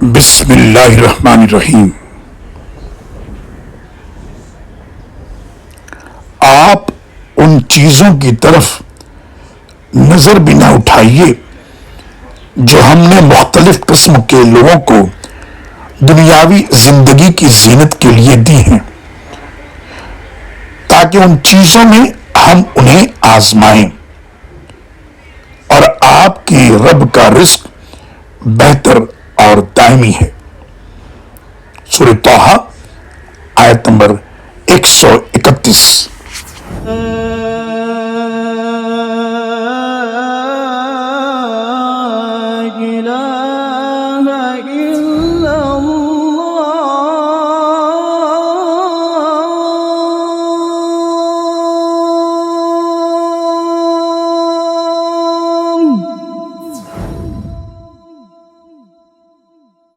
बिस्मिल्लाहिर्रहमानिर्रहीम। आप उन चीजों की तरफ नजर भी ना उठाइए जो हमने मुख्तलिफ किस्म के लोगों को दुनियावी जिंदगी की जीनत के लिए दी हैं, ताकि उन चीजों में हम उन्हें आजमाएं। और आपकी रब का रिस्क बेहतर और दायमी है। सूरह तौहा आयत नंबर 131।